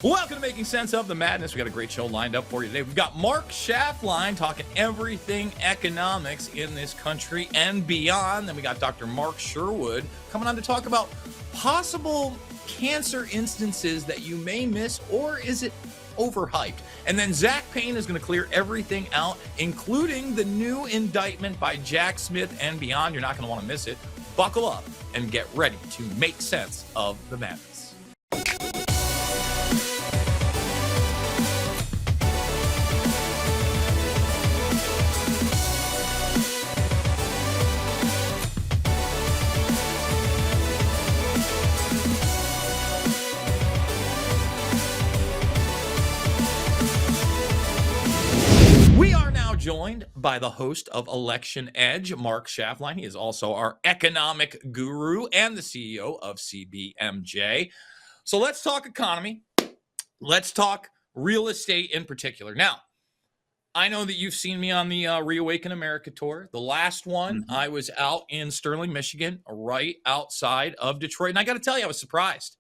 Welcome to Making Sense of the Madness. We got a great show lined up for you today. We've got Mark Schaffline talking everything economics in this country and beyond. Then we got Dr. Mark Sherwood coming on to talk about possible cancer instances that you may miss, or is it overhyped? And then Zach Payne is going to clear everything out, including the new indictment by Jack Smith and beyond. You're not going to want to miss it. Buckle up and get ready to make sense of the madness. Joined by the host of Election Edge, Mark Schaffline. He is also our economic guru and the CEO of CBMJ. So let's talk economy. Let's talk real estate in particular. Now, I know that you've seen me on the Reawaken America tour. The last one, I was out in Sterling, Michigan, right outside of Detroit. And I got to tell you, I was surprised.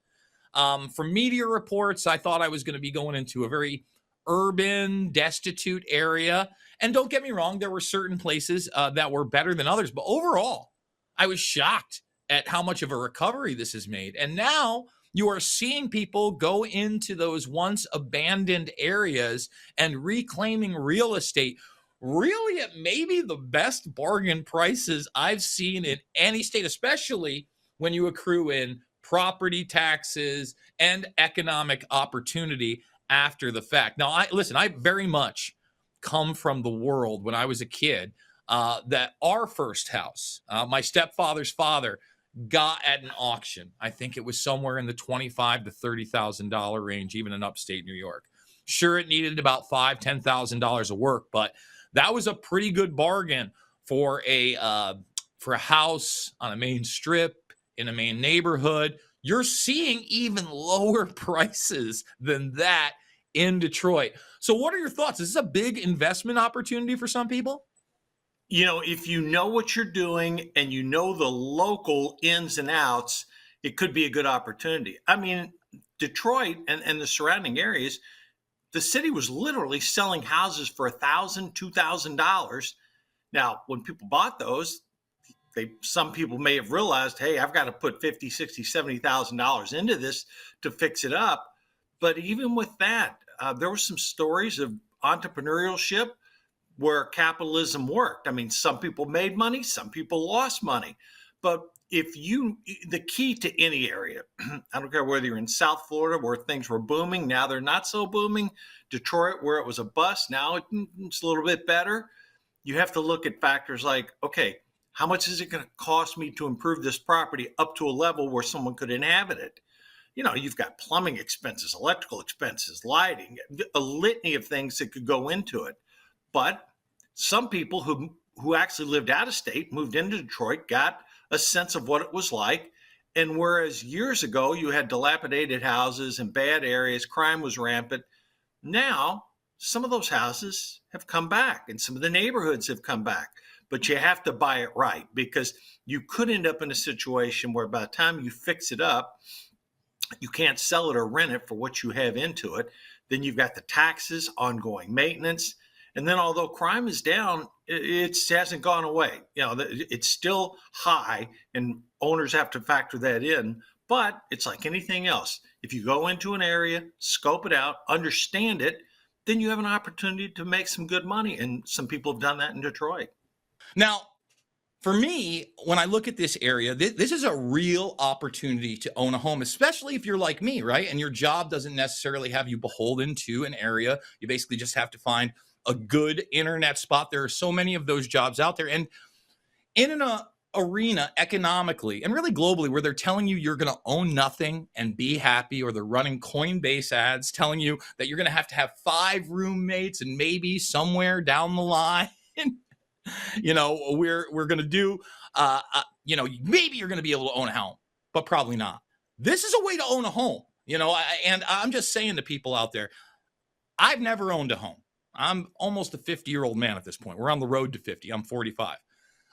From media reports, I thought I was going to be going into a very urban, destitute area. And don't get me wrong, there were certain places that were better than others. But overall, I was shocked at how much of a recovery this has made. And now you are seeing people go into those once abandoned areas and reclaiming real estate, really at maybe the best bargain prices I've seen in any state, especially when you accrue in property taxes and economic opportunity after the fact. Now, I very much come from the world when I was a kid that our first house, my stepfather's father, got at an auction. I think it was somewhere in the $25,000 to $30,000 range, even in upstate New York. Sure, it needed about $5,000, $10,000 of work, but that was a pretty good bargain for a house on a main strip in a main neighborhood. You're seeing even lower prices than that in Detroit. So what are your thoughts? Is this a big investment opportunity for some people? You know, if you know what you're doing and you know the local ins and outs, it could be a good opportunity. I mean, Detroit and the surrounding areas, the city was literally selling houses for $1,000, $2,000. Now, when people bought those, some people may have realized, hey, I've got to put $50,000, $60,000, $70,000 into this to fix it up. But even with that, there were some stories of entrepreneurship where capitalism worked. I mean, some people made money, some people lost money. But the key to any area, I don't care whether you're in South Florida where things were booming, now they're not so booming. Detroit, where it was a bust, now it's a little bit better. You have to look at factors like, okay, how much is it going to cost me to improve this property up to a level where someone could inhabit it? You know, you've got plumbing expenses, electrical expenses, lighting, a litany of things that could go into it. But some people who actually lived out of state, moved into Detroit, got a sense of what it was like. And whereas years ago you had dilapidated houses and bad areas, crime was rampant, now some of those houses have come back and some of the neighborhoods have come back. But you have to buy it right, because you could end up in a situation where by the time you fix it up, you can't sell it or rent it for what you have into it. Then you've got the taxes, ongoing maintenance. And then although crime is down, it hasn't gone away. You know, it's still high and owners have to factor that in. But it's like anything else. If you go into an area, scope it out, understand it, then you have an opportunity to make some good money. And some people have done that in Detroit. Now, for me, when I look at this area, this is a real opportunity to own a home, especially if you're like me, right? And your job doesn't necessarily have you beholden to an area. You basically just have to find a good internet spot. There are so many of those jobs out there. And in an arena economically and really globally where they're telling you you're going to own nothing and be happy, or they're running Coinbase ads telling you that you're going to have 5 roommates and maybe somewhere down the line, you know, we're going to do, maybe you're going to be able to own a home, but probably not. This is a way to own a home, and I'm just saying to people out there, I've never owned a home. I'm almost a 50-year-old man at this point. We're on the road to 50. I'm 45.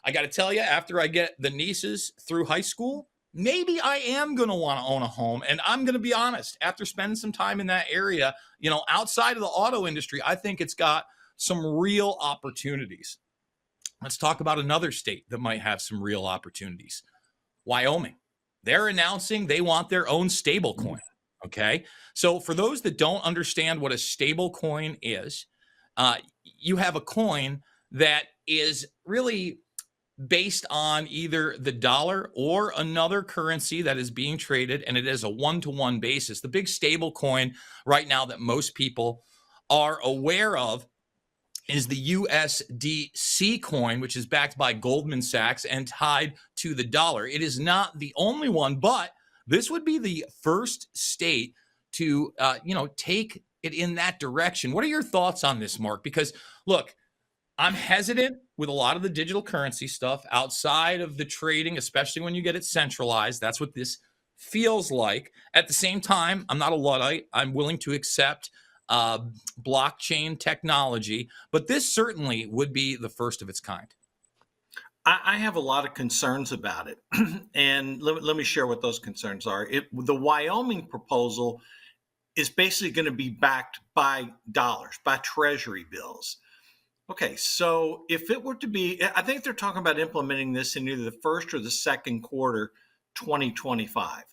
I got to tell you, after I get the nieces through high school, maybe I am going to want to own a home. And I'm going to be honest, after spending some time in that area, outside of the auto industry, I think it's got some real opportunities. Let's talk about another state that might have some real opportunities. Wyoming. They're announcing they want their own stable coin. Okay. So for those that don't understand what a stable coin is, you have a coin that is really based on either the dollar or another currency that is being traded, and it is a one-to-one basis. The big stable coin right now that most people are aware of is the USDC coin, which is backed by Goldman Sachs and tied to the dollar. It is not the only one, but this would be the first state to, take it in that direction. What are your thoughts on this, Mark? Because look, I'm hesitant with a lot of the digital currency stuff outside of the trading, especially when you get it centralized. That's what this feels like. At the same time, I'm not a Luddite. I'm willing to accept blockchain technology, but this certainly would be the first of its kind. I have a lot of concerns about it. And let me share what those concerns are. The Wyoming proposal is basically going to be backed by dollars, by treasury bills. Okay, so if it were to be, I think they're talking about implementing this in either the first or the second quarter 2025.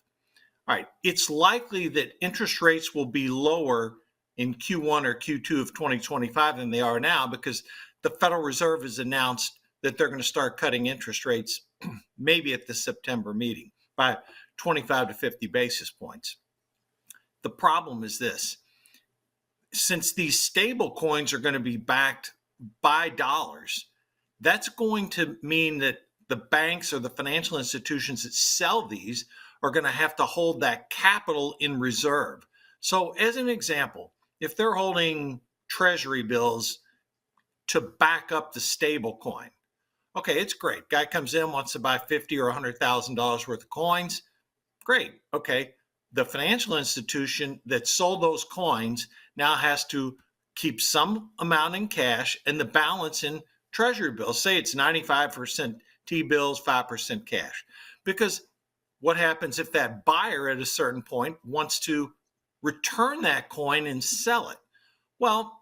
All right, it's likely that interest rates will be lower in Q1 or Q2 of 2025 than they are now, because the Federal Reserve has announced that they're going to start cutting interest rates maybe at the September meeting by 25 to 50 basis points. The problem is this: since these stable coins are going to be backed by dollars, that's going to mean that the banks or the financial institutions that sell these are going to have to hold that capital in reserve. So as an example, if they're holding treasury bills to back up the stable coin, okay, it's great. Guy comes in, wants to buy $50,000 or $100,000 worth of coins. Great. Okay. The financial institution that sold those coins now has to keep some amount in cash and the balance in treasury bills. Say it's 95% T-bills, 5% cash. Because what happens if that buyer at a certain point wants to return that coin and sell it? Well,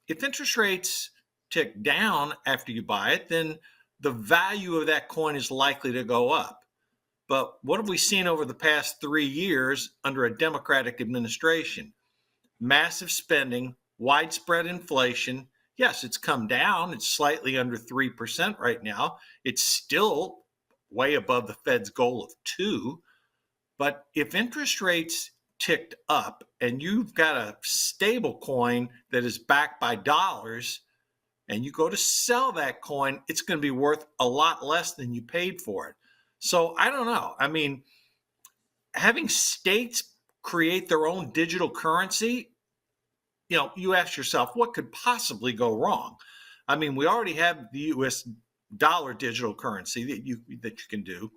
if interest rates tick down after you buy it, then the value of that coin is likely to go up. But what have we seen over the past 3 years under a Democratic administration? Massive spending, widespread inflation. Yes, it's come down. It's slightly under 3% right now. It's still way above the Fed's goal of 2%. But if interest rates ticked up and you've got a stable coin that is backed by dollars and you go to sell that coin, it's going to be worth a lot less than you paid for it. So I don't know. I mean, having states create their own digital currency, you ask yourself, what could possibly go wrong? I mean, we already have the US dollar digital currency that you can do.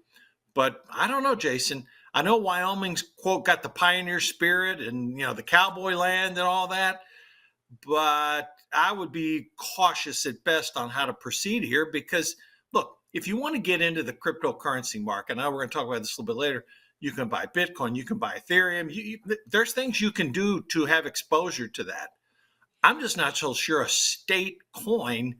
But I don't know, Jason. I know Wyoming's, quote, got the pioneer spirit and, the cowboy land and all that. But I would be cautious at best on how to proceed here because, look, if you want to get into the cryptocurrency market, and I know we're going to talk about this a little bit later, you can buy Bitcoin, you can buy Ethereum. There's things you can do to have exposure to that. I'm just not so sure a state coin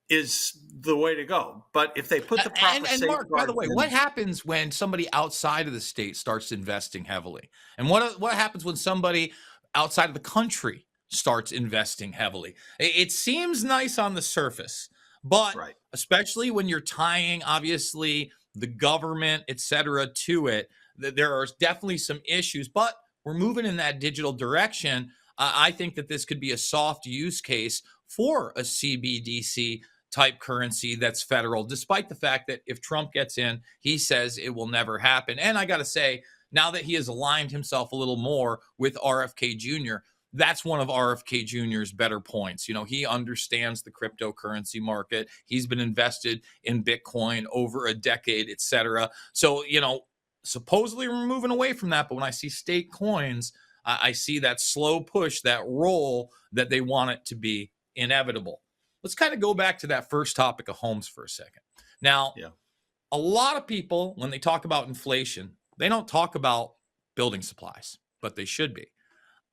is the way to go. But if they put the proper And Mark, by the way, safeguards what in, happens when somebody outside of the state starts investing heavily? And what happens when somebody outside of the country starts investing heavily? It seems nice on the surface, but right. especially when you're tying, obviously, the government, et cetera, to it, there are definitely some issues, but we're moving in that digital direction. I think that this could be a soft use case for a CBDC type currency that's federal, despite the fact that if Trump gets in, he says it will never happen. And I got to say, now that he has aligned himself a little more with RFK Jr., that's one of RFK Jr.'s better points. He understands the cryptocurrency market. He's been invested in Bitcoin over a decade, et cetera. So, supposedly we're moving away from that. But when I see state coins, I see that slow push, that roll that they want it to be inevitable. Let's kind of go back to that first topic of homes for a second. Now, Yeah. A lot of people, when they talk about inflation, they don't talk about building supplies, but they should be.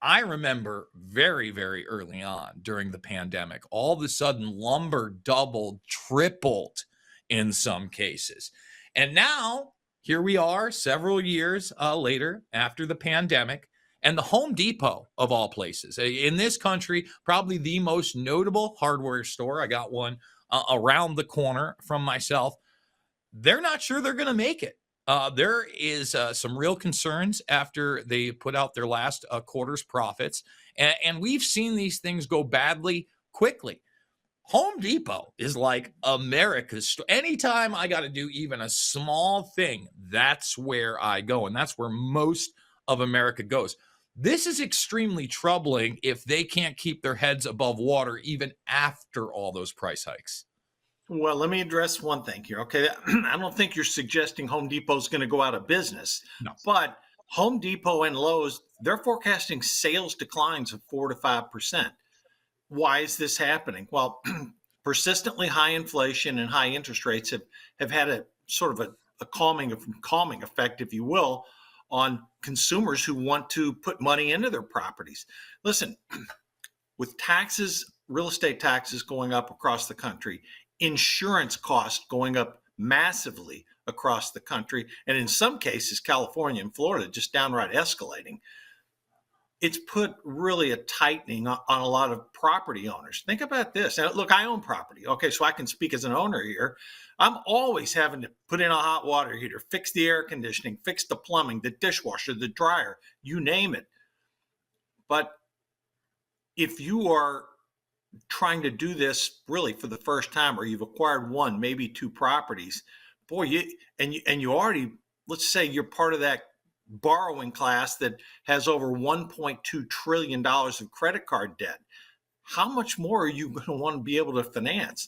I remember very, very early on during the pandemic, all of a sudden lumber doubled, tripled in some cases. And now here we are several years later after the pandemic, and the Home Depot, of all places, in this country, probably the most notable hardware store. I got one around the corner from myself. They're not sure they're going to make it. There is some real concerns after they put out their last quarter's profits, and we've seen these things go badly quickly. Home Depot is like America's store. Anytime I got to do even a small thing, that's where I go, and that's where most of America goes. This is extremely troubling if they can't keep their heads above water even after all those price hikes. Well, let me address one thing here. Okay. I don't think you're suggesting Home Depot is going to go out of business, No. but Home Depot and Lowe's, they're forecasting sales declines of 4 to 5%. Why is this happening? Well, persistently high inflation and high interest rates have had a sort of a calming effect, if you will, on consumers who want to put money into their properties. Listen, with taxes, real estate taxes going up across the country, insurance costs going up massively across the country, and in some cases, California and Florida just downright escalating. It's put really a tightening on a lot of property owners. Think about this. And look, I own property. Okay, so I can speak as an owner here. I'm always having to put in a hot water heater, fix the air conditioning, fix the plumbing, the dishwasher, the dryer, you name it. But if you are trying to do this really for the first time, or you've acquired one, maybe two properties, boy, you already, let's say you're part of that borrowing class that has over $1.2 trillion of credit card debt. How much more are you going to want to be able to finance?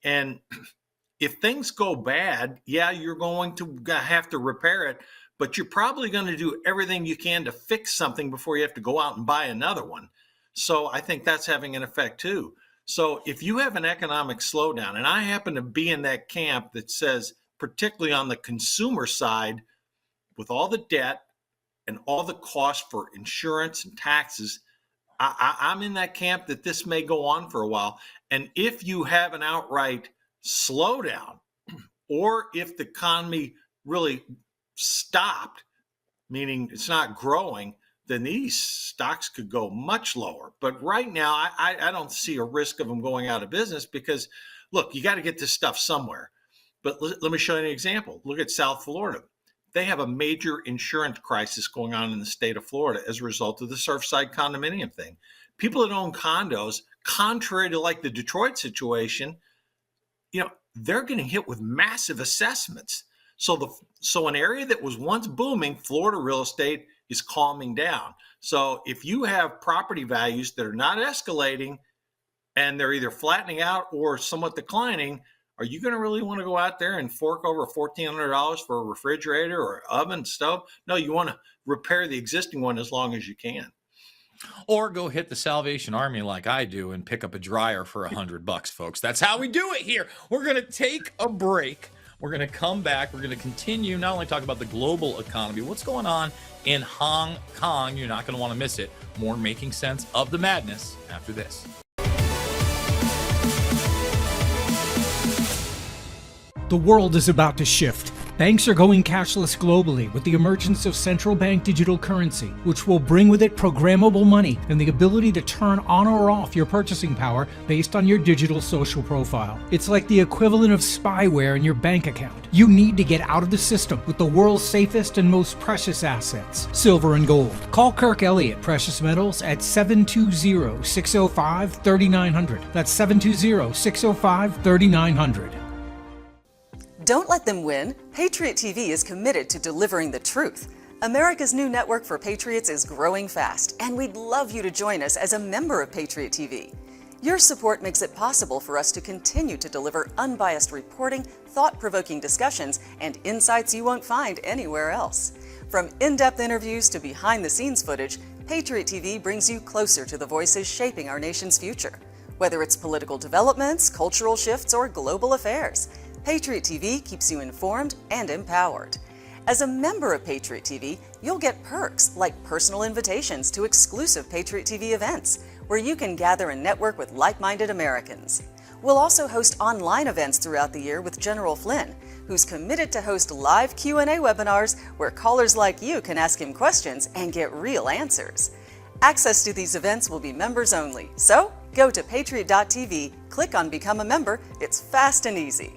And if things go bad, yeah, you're going to have to repair it, but you're probably going to do everything you can to fix something before you have to go out and buy another one. So I think that's having an effect too. So if you have an economic slowdown, and I happen to be in that camp that says, particularly on the consumer side, with all the debt and all the cost for insurance and taxes, I'm in that camp that this may go on for a while. And if you have an outright slowdown, or if the economy really stopped, meaning it's not growing, then these stocks could go much lower. But right now, I don't see a risk of them going out of business because, look, you got to get this stuff somewhere. But let me show you an example. Look at South Florida. They have a major insurance crisis going on in the state of Florida as a result of the Surfside condominium thing. People that own condos, contrary to like the Detroit situation, they're getting hit with massive assessments. So an area that was once booming, Florida real estate, is calming down. So if you have property values that are not escalating and they're either flattening out or somewhat declining, are you going to really want to go out there and fork over $1,400 for a refrigerator or oven, stove? No, you want to repair the existing one as long as you can. Or go hit the Salvation Army like I do and pick up a dryer for $100, folks. That's how we do it here. We're going to take a break. We're going to come back. We're going to continue not only talk about the global economy, what's going on in Hong Kong. You're not going to want to miss it. More Making Sense of the Madness after this. The world is about to shift. Banks are going cashless globally with the emergence of central bank digital currency, which will bring with it programmable money and the ability to turn on or off your purchasing power based on your digital social profile. It's like the equivalent of spyware in your bank account. You need to get out of the system with the world's safest and most precious assets, silver and gold. Call Kirk Elliott Precious Metals at 720-605-3900. That's 720-605-3900. Don't let them win. Patriot TV is committed to delivering the truth. America's new network for patriots is growing fast, and we'd love you to join us as a member of Patriot TV. Your support makes it possible for us to continue to deliver unbiased reporting, thought-provoking discussions, and insights you won't find anywhere else. From in-depth interviews to behind-the-scenes footage, Patriot TV brings you closer to the voices shaping our nation's future. Whether it's political developments, cultural shifts, or global affairs, Patriot TV keeps you informed and empowered. As a member of Patriot TV, you'll get perks like personal invitations to exclusive Patriot TV events, where you can gather and network with like-minded Americans. We'll also host online events throughout the year with General Flynn, who's committed to host live Q&A webinars where callers like you can ask him questions and get real answers. Access to these events will be members only, so go to patriot.tv, click on Become a Member. It's fast and easy.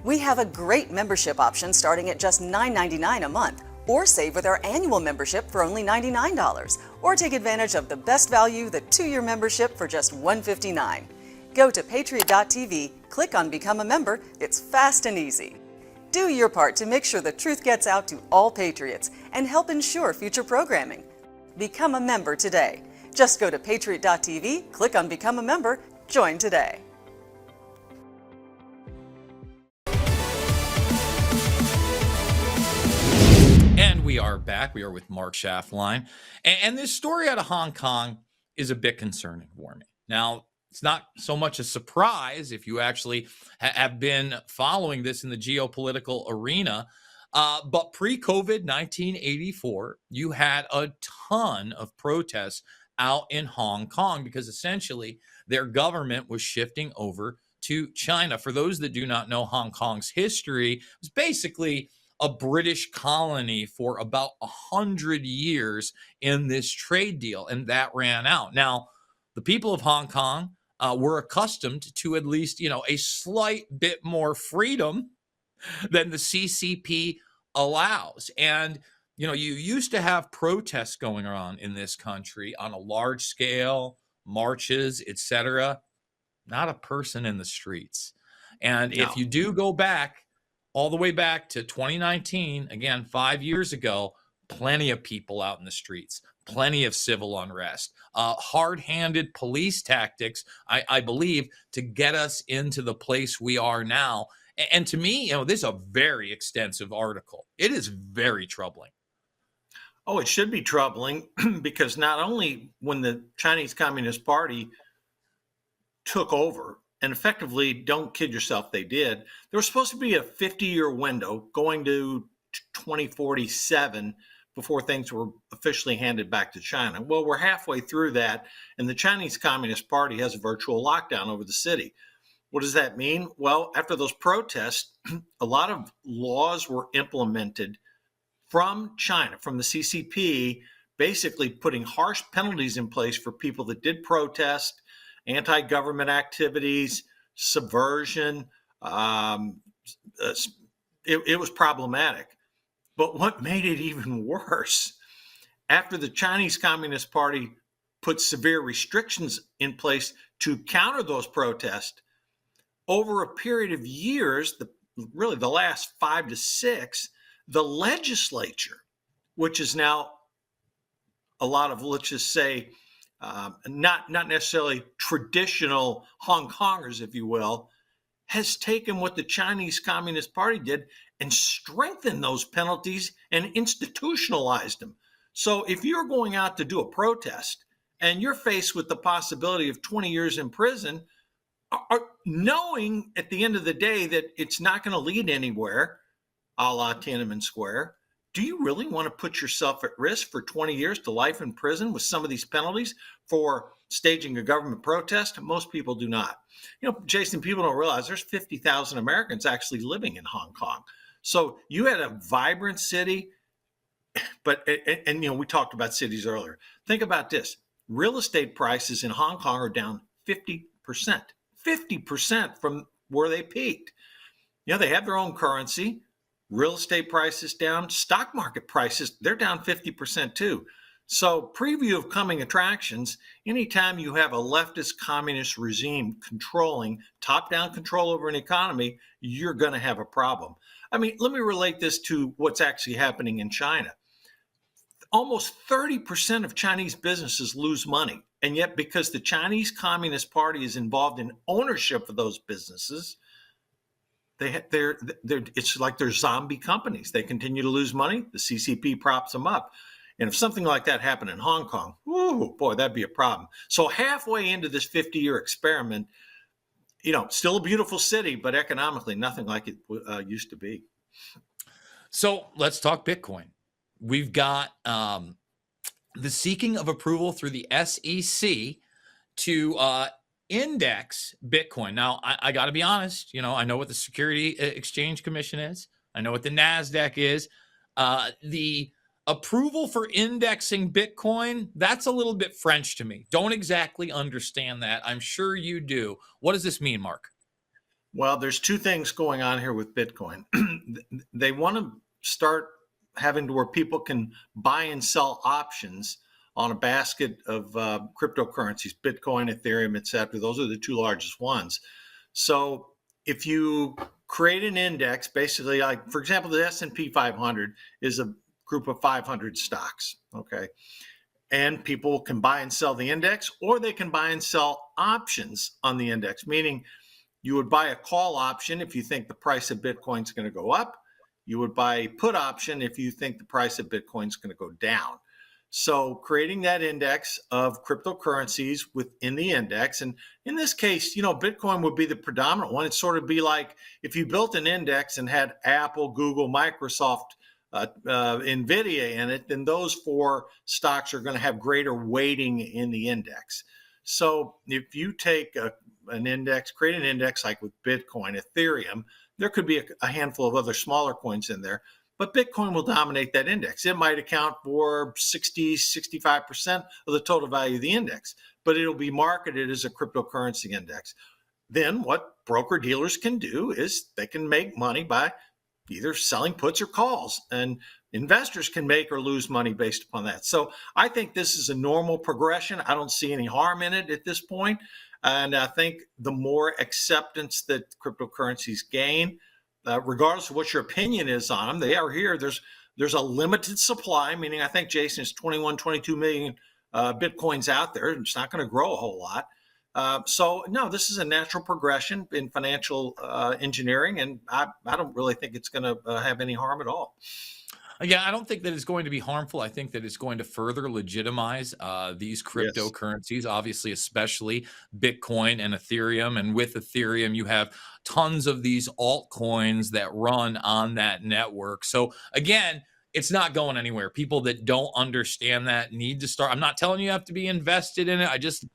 We have a great membership option starting at just $9.99 a month, or save with our annual membership for only $99, or take advantage of the best value, the 2-year membership for just $159. Go to patriot.tv, click on Become a Member. It's fast and easy. Do your part to make sure the truth gets out to all patriots and help ensure future programming. Become a member today. Just go to patriot.tv, click on Become a Member, join today. And we are back. We are with Mark Schaffline. And this story out of Hong Kong is a bit concerning for me. Now, it's not so much a surprise if you actually have been following this in the geopolitical arena. But pre-COVID 1984, you had a ton of protests out in Hong Kong because essentially their government was shifting over to China. For those that do not know Hong Kong's history, it was basically a British colony for about 100 years in this trade deal, and that ran out. Now, the people of Hong Kong were accustomed to at least, a slight bit more freedom than the CCP allows. And, you used to have protests going on in this country on a large scale, marches, etc. Not a person in the streets. And No. if you do go back all the way back to 2019, again, 5 years ago, plenty of people out in the streets, plenty of civil unrest, hard-handed police tactics, I believe, to get us into the place we are now. And to me, this is a very extensive article. It is very troubling. Oh, it should be troubling because not only when the Chinese Communist Party took over, and effectively, don't kid yourself, they did, there was supposed to be a 50-year window going to 2047 before things were officially handed back to China. Well, we're halfway through that, and the Chinese Communist Party has a virtual lockdown over the city. What does that mean? Well, after those protests, a lot of laws were implemented from China, from the CCP, basically putting harsh penalties in place for people that did protest, anti-government activities, subversion. It was problematic. But what made it even worse, after the Chinese Communist Party put severe restrictions in place to counter those protests, over a period of years, really the last 5 to 6, the legislature, which is now a lot of, let's just say, not necessarily traditional Hong Kongers, if you will, has taken what the Chinese Communist Party did and strengthened those penalties and institutionalized them. So if you're going out to do a protest and you're faced with the possibility of 20 years in prison, knowing at the end of the day that it's not going to lead anywhere, a la Tiananmen Square, do you really want to put yourself at risk for 20 years to life in prison with some of these penalties for staging a government protest? Most people do not. Jason, people don't realize there's 50,000 Americans actually living in Hong Kong. So you had a vibrant city, but we talked about cities earlier. Think about this. Real estate prices in Hong Kong are down 50%. 50% from where they peaked. They have their own currency. Real estate prices down. Stock market prices, they're down 50% too. So preview of coming attractions, anytime you have a leftist communist regime controlling top-down control over an economy, you're going to have a problem. I mean, let me relate this to what's actually happening in China. Almost 30% of Chinese businesses lose money. And yet, because the Chinese Communist Party is involved in ownership of those businesses, it's like they're zombie companies. They continue to lose money. The CCP props them up. And if something like that happened in Hong Kong, ooh, boy, that'd be a problem. So halfway into this 50-year experiment, still a beautiful city, but economically nothing like it used to be. So let's talk Bitcoin. We've got the seeking of approval through the SEC to index Bitcoin. Now, I got to be honest, I know what the Security Exchange Commission is. I know what the NASDAQ is. The approval for indexing Bitcoin, that's a little bit French to me. Don't exactly understand that. I'm sure you do. What does this mean, Mark? Well, there's two things going on here with Bitcoin. They want to start having to where people can buy and sell options on a basket of cryptocurrencies, Bitcoin, Ethereum, et cetera. Those are the two largest ones. So if you create an index, basically, like, for example, the S&P 500 is a group of 500 stocks, okay? And people can buy and sell the index, or they can buy and sell options on the index, meaning you would buy a call option if you think the price of Bitcoin is going to go up. You would buy a put option if you think the price of Bitcoin is going to go down. So creating that index of cryptocurrencies within the index, and in this case, Bitcoin would be the predominant one. It'd sort of be like if you built an index and had Apple, Google, Microsoft, NVIDIA in it, then those four stocks are going to have greater weighting in the index. So if you take an index, create an index like with Bitcoin, Ethereum, there could be a handful of other smaller coins in there, but Bitcoin will dominate that index. It might account for 60, 65% of the total value of the index, but it'll be marketed as a cryptocurrency index. Then what broker dealers can do is they can make money by either selling puts or calls, and investors can make or lose money based upon that. So I think this is a normal progression. I don't see any harm in it at this point. And I think the more acceptance that cryptocurrencies gain, regardless of what your opinion is on them, they are here. There's a limited supply, meaning I think, Jason, it's 21, 22 million Bitcoins out there. It's not going to grow a whole lot. So no, this is a natural progression in financial engineering, and I don't really think it's going to have any harm at all. Yeah, I don't think that it's going to be harmful. I think that it's going to further legitimize these cryptocurrencies, obviously, especially Bitcoin and Ethereum. And with Ethereum, you have tons of these altcoins that run on that network. So again, it's not going anywhere. People that don't understand that need to start. I'm not telling you have to be invested in it. I just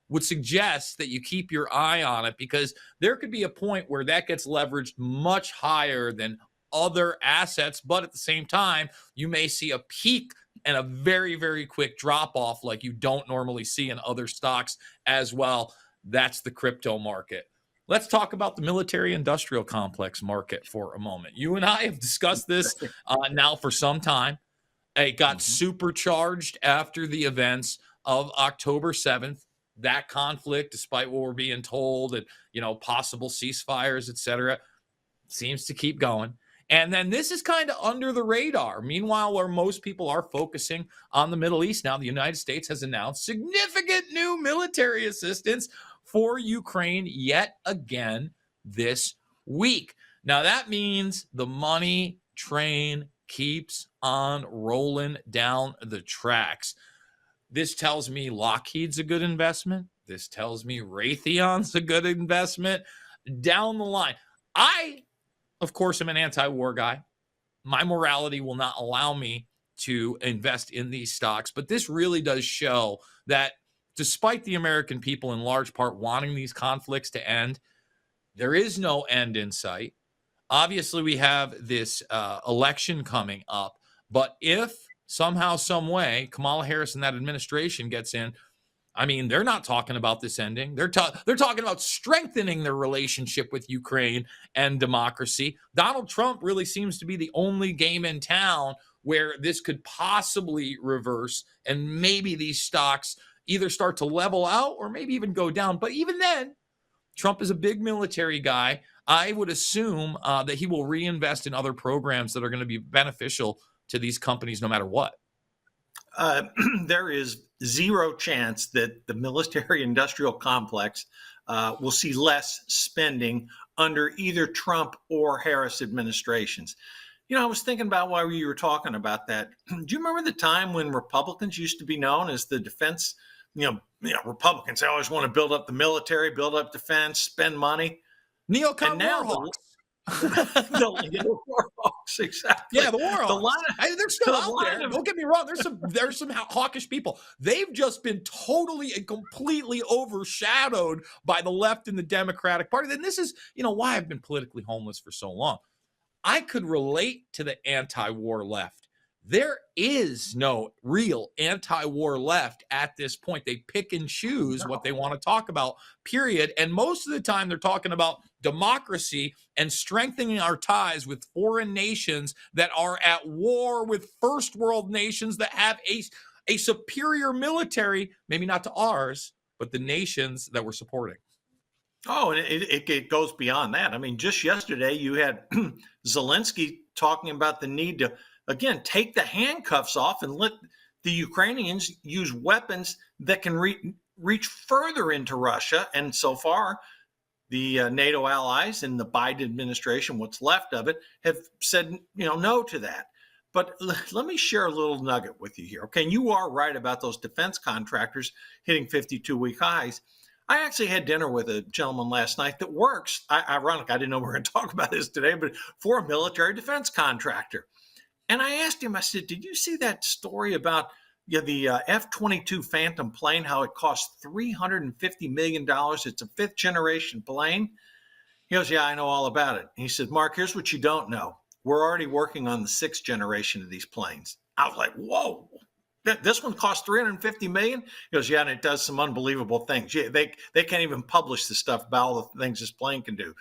would suggest that you keep your eye on it, because there could be a point where that gets leveraged much higher than other assets, but at the same time, you may see a peak and a very, very quick drop off like you don't normally see in other stocks as well. That's the crypto market. Let's talk about the military industrial complex market for a moment. You and I have discussed this now for some time. It got supercharged after the events of October 7th. That conflict, despite what we're being told, and possible ceasefires, etc., seems to keep going. And then this is kind of under the radar. Meanwhile, where most people are focusing on the Middle East now, the United States has announced significant new military assistance for Ukraine yet again this week. Now, that means the money train keeps on rolling down the tracks. This tells me Lockheed's a good investment. This tells me Raytheon's a good investment. Down the line, I, of course, am an anti-war guy. My morality will not allow me to invest in these stocks, but this really does show that despite the American people in large part wanting these conflicts to end, there is no end in sight. Obviously, we have this election coming up, but if somehow, some way, Kamala Harris and that administration gets in, I mean, they're not talking about this ending. They're talking about strengthening their relationship with Ukraine and democracy. Donald Trump really seems to be the only game in town where this could possibly reverse, and maybe these stocks either start to level out or maybe even go down. But even then, Trump is a big military guy. I would assume that he will reinvest in other programs that are going to be beneficial to these companies no matter what. There is zero chance that the military industrial complex will see less spending under either Trump or Harris administrations. I was thinking about while you were talking about that. Do you remember the time when Republicans used to be known as the defense Republicans, they always want to build up the military, build up defense, spend money. Neocon And now warhawks. the warhawks, exactly. Yeah, the warhawks. They're still out there. Don't get me wrong. There's some hawkish people. They've just been totally and completely overshadowed by the left and the Democratic Party. And this is, why I've been politically homeless for so long. I could relate to the anti-war left. There is no real anti-war left at this point. They pick and choose what they want to talk about, period. And most of the time they're talking about democracy and strengthening our ties with foreign nations that are at war with first world nations that have a superior military, maybe not to ours, but the nations that we're supporting. Oh, and it goes beyond that. I mean, just yesterday you had Zelensky talking about the need to, again, take the handcuffs off and let the Ukrainians use weapons that can reach further into Russia. And so far, the NATO allies and the Biden administration, what's left of it, have said, no to that. But let me share a little nugget with you here. Okay, and you are right about those defense contractors hitting 52-week highs. I actually had dinner with a gentleman last night that works, ironic, I didn't know we were going to talk about this today, but for a military defense contractor. And I asked him, I said, did you see that story about the F-22 Phantom plane, how it cost $350 million? It's a fifth generation plane. He goes, yeah, I know all about it. And he said, Mark, here's what you don't know. We're already working on the sixth generation of these planes. I was like, whoa, this one cost $350 million? He goes, yeah, and it does some unbelievable things. Yeah, they can't even publish the stuff about all the things this plane can do.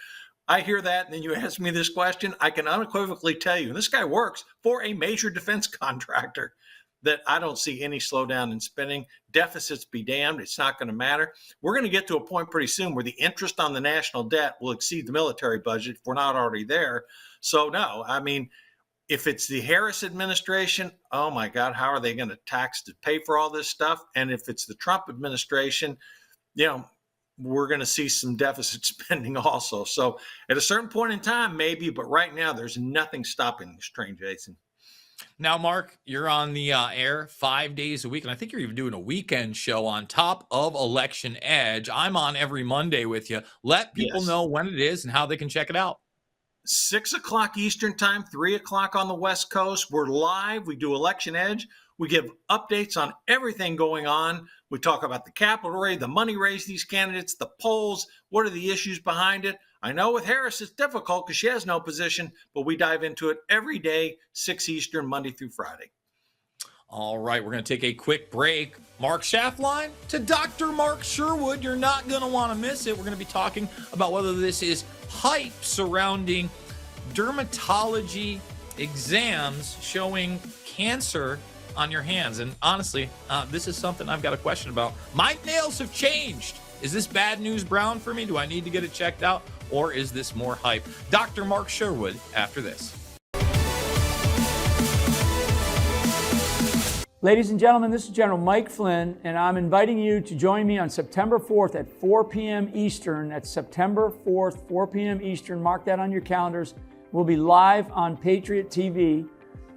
I hear that, and then you ask me this question, I can unequivocally tell you, and this guy works for a major defense contractor, that I don't see any slowdown in spending. Deficits be damned, it's not going to matter. We're going to get to a point pretty soon where the interest on the national debt will exceed the military budget if we're not already there. So no, I mean, if it's the Harris administration, oh my God, how are they going to tax to pay for all this stuff? And if it's the Trump administration, we're going to see some deficit spending also. So at a certain point in time, maybe, but right now there's nothing stopping this train, Jason. Now, Mark, you're on the air 5 days a week, and I think you're even doing a weekend show on top of Election Edge. I'm on every Monday with you. Let people know when it is and how they can check it out. 6 o'clock Eastern time, 3 o'clock on the West Coast. We're live. We do Election Edge. We give updates on everything going on. We talk about the capital raise, the money raised these candidates, the polls, what are the issues behind it. I know with Harris it's difficult because she has no position, but we dive into it every day, 6 Eastern, Monday through Friday. All right, we're going to take a quick break. Mark Schaffline to Dr. Mark Sherwood. You're not going to want to miss it. We're going to be talking about whether this is hype surrounding dermatology exams showing cancer on your hands. And honestly, this is something I've got a question about. My nails have changed. Is this bad news brown for me? Do I need to get it checked out? Or is this more hype? Dr. Mark Sherwood after this. Ladies and gentlemen, this is General Mike Flynn, and I'm inviting you to join me on September 4th at 4 p.m. Eastern. That's September 4th, 4 p.m. Eastern. Mark that on your calendars. We'll be live on Patriot TV.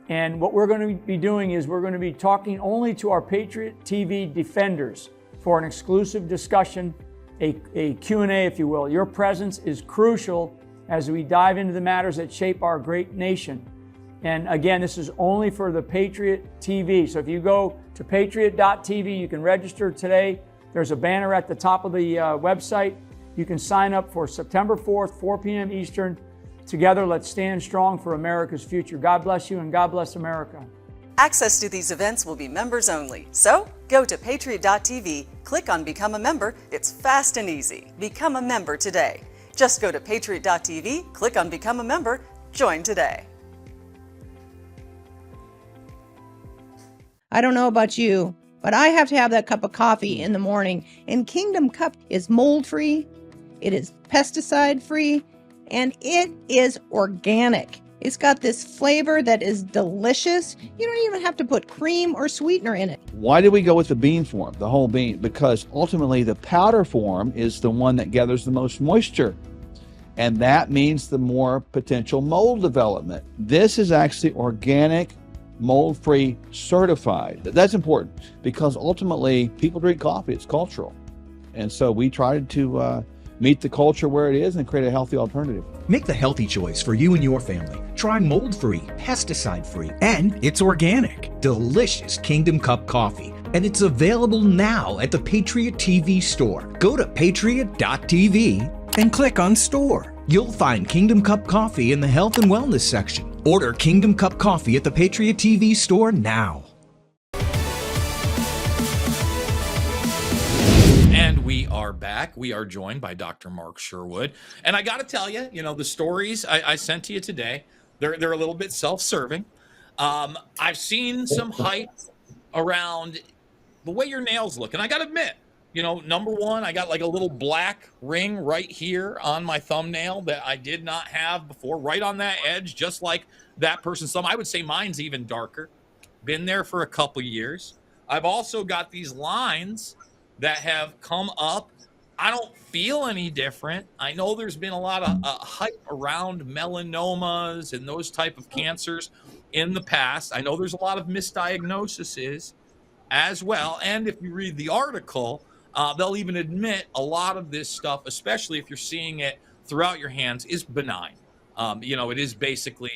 And what we're going to be doing is we're going to be talking only to our Patriot TV defenders for an exclusive discussion, a Q&A, if you will. Your presence is crucial as we dive into the matters that shape our great nation. And again, this is only for the Patriot TV. So if you go to patriot.tv, you can register today. There's a banner at the top of the website. You can sign up for September 4th, 4 p.m. Eastern. Together, let's stand strong for America's future. God bless you and God bless America. Access to these events will be members only. So go to patriot.tv, click on Become a Member. It's fast and easy. Become a member today. Just go to patriot.tv, click on Become a Member, join today. I don't know about you, but I have to have that cup of coffee in the morning. And Kingdom Cup is mold-free, it is pesticide-free, and it is organic. It's got this flavor that is delicious. You don't even have to put cream or sweetener in it. Why did we go with the bean form, the whole bean? Because ultimately the powder form is the one that gathers the most moisture. And that means the more potential mold development. This is actually organic mold-free certified. That's important because ultimately people drink coffee. It's cultural. And so we tried to meet the culture where it is and create a healthy alternative. Make the healthy choice for you and your family. Try mold-free, pesticide-free, and it's organic. Delicious Kingdom Cup coffee. And it's available now at the Patriot TV store. Go to patriot.tv and click on store. You'll find Kingdom Cup coffee in the health and wellness section. Order Kingdom Cup coffee at the Patriot TV store now. And we are back. We are joined by Dr. Mark Sherwood. And I got to tell you, the stories I sent to you today, they're a little bit self-serving. I've seen some hype around the way your nails look. And I got to admit, number one, I got like a little black ring right here on my thumbnail that I did not have before, right on that edge, just like that person's thumb. I would say mine's even darker. Been there for a couple years. I've also got these lines that have come up. I don't feel any different. I know there's been a lot of hype around melanomas and those type of cancers in the past. I know there's a lot of misdiagnoses as well. And if you read the article, they'll even admit a lot of this stuff, especially if you're seeing it throughout your hands, is benign. It is basically,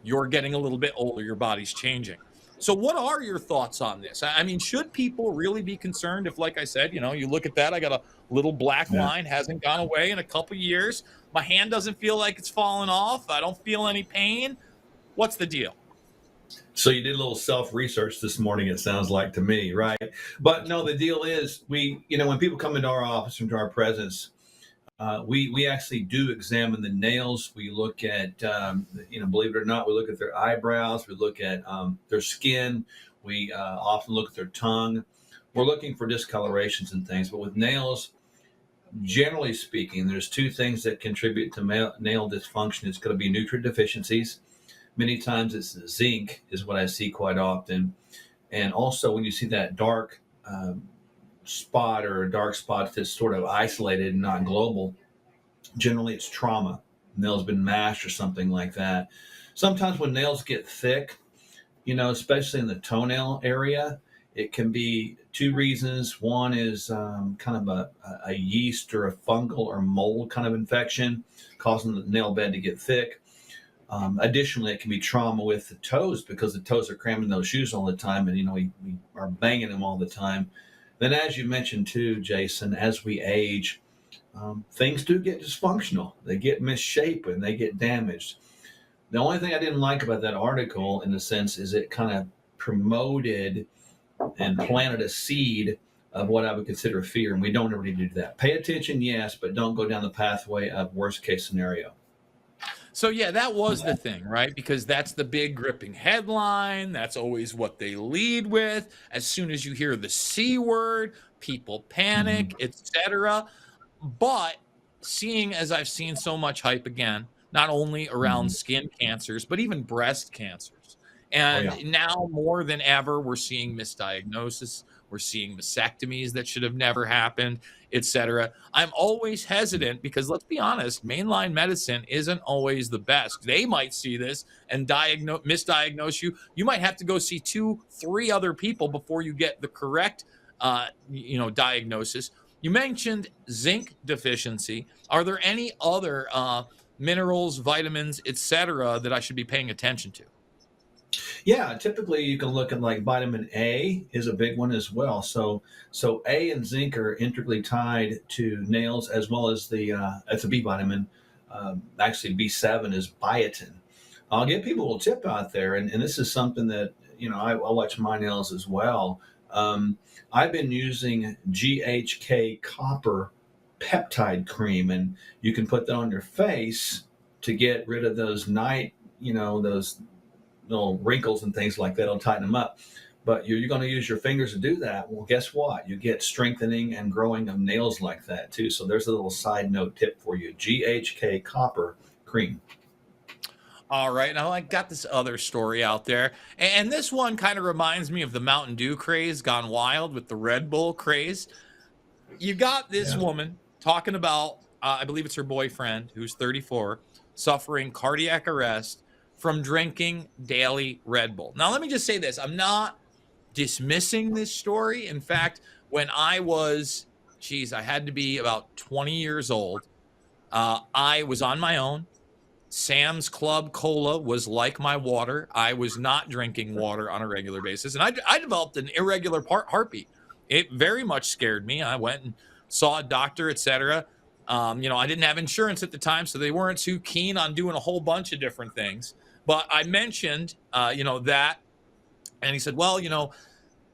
you're getting a little bit older, your body's changing. So what are your thoughts on this? I mean, should people really be concerned if, like I said, you look at that, I got a little black line, hasn't gone away in a couple years. My hand doesn't feel like it's fallen off. I don't feel any pain. What's the deal? So you did a little self-research this morning, it sounds like to me, right? But no, the deal is when people come into our office, into our presence, we actually do examine the nails. We look at, believe it or not, we look at their eyebrows. We look at their skin. We often look at their tongue. We're looking for discolorations and things. But with nails, generally speaking, there's two things that contribute to nail dysfunction. It's going to be nutrient deficiencies. Many times it's zinc is what I see quite often. And also when you see that dark spot or a dark spot that's sort of isolated and not global, generally it's trauma. Nail's been mashed or something like that. Sometimes when nails get thick, especially in the toenail area, it can be two reasons. One is kind of a yeast or a fungal or mold kind of infection causing the nail bed to get thick. Additionally, it can be trauma with the toes because the toes are crammed in those shoes all the time, and we are banging them all the time. Then, as you mentioned too, Jason, as we age, things do get dysfunctional. They get misshapen, they get damaged. The only thing I didn't like about that article, in a sense, is it kind of promoted and planted a seed of what I would consider fear, and we don't ever need to do that. Pay attention, yes, but don't go down the pathway of worst case scenario. So yeah, that was the thing, right? Because that's the big gripping headline. That's always what they lead with. As soon as you hear the C word, people panic, etc. But seeing as I've seen so much hype again, not only around skin cancers, but even breast cancers. And now more than ever, we're seeing misdiagnosis. We're seeing mastectomies that should have never happened, etc. I'm always hesitant because let's be honest, mainline medicine isn't always the best. They might see this and misdiagnose you. You might have to go see 2-3 other people before you get the correct, diagnosis. You mentioned zinc deficiency. Are there any other minerals, vitamins, etc., that I should be paying attention to? Yeah, typically you can look at like vitamin A is a big one as well. So A and zinc are integrally tied to nails as well as it's a B vitamin. Actually, B7 is biotin. I'll give people a little tip out there, and this is something that I watch my nails as well. I've been using GHK copper peptide cream, and you can put that on your face to get rid of those those little wrinkles and things like that. It'll tighten them up. But you're going to use your fingers to do that. Well, guess what? You get strengthening and growing of nails like that too. So there's a little side note tip for you. GHK copper cream. All right. Now I got this other story out there. And this one kind of reminds me of the Mountain Dew craze gone wild with the Red Bull craze. You got this woman talking about, I believe it's her boyfriend, who's 34, suffering cardiac arrest from drinking daily Red Bull. Now, let me just say this. I'm not dismissing this story. In fact, when I was, I had to be about 20 years old. I was on my own. Sam's Club Cola was like my water. I was not drinking water on a regular basis. And I developed an irregular heartbeat. It very much scared me. I went and saw a doctor, etc. I didn't have insurance at the time, so they weren't too keen on doing a whole bunch of different things. But I mentioned, that. And he said, well,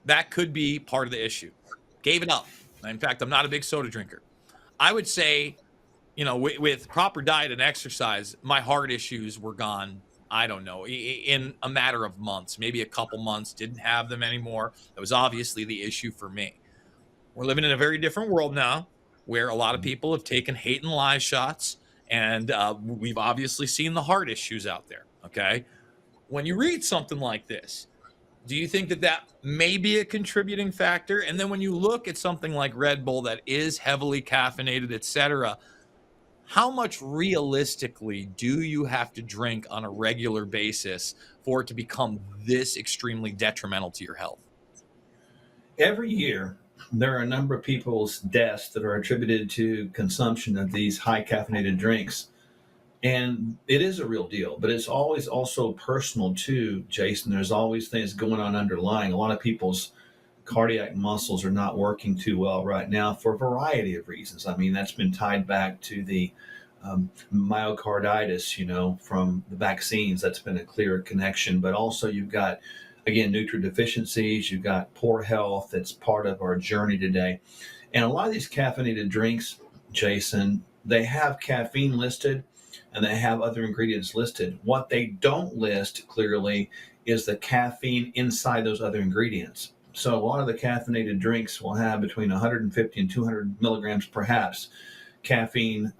that could be part of the issue. Gave it up. In fact, I'm not a big soda drinker. I would say, with proper diet and exercise, my heart issues were gone, I don't know, in a matter of months, maybe a couple months, didn't have them anymore. That was obviously the issue for me. We're living in a very different world now where a lot of people have taken hate and lie shots, and we've obviously seen the heart issues out there, okay? When you read something like this, do you think that may be a contributing factor? And then when you look at something like Red Bull that is heavily caffeinated, etc., how much realistically do you have to drink on a regular basis for it to become this extremely detrimental to your health? Every year, there are a number of people's deaths that are attributed to consumption of these high caffeinated drinks. And it is a real deal, but it's always also personal too, Jason. There's always things going on underlying. A lot of people's cardiac muscles are not working too well right now for a variety of reasons. I mean, that's been tied back to the myocarditis, from the vaccines. That's been a clear connection. But also you've got, again, nutrient deficiencies. You've got poor health. That's part of our journey today. And a lot of these caffeinated drinks, Jason, they have caffeine listed and they have other ingredients listed. What they don't list clearly is the caffeine inside those other ingredients. So a lot of the caffeinated drinks will have between 150 and 200 milligrams, perhaps, caffeine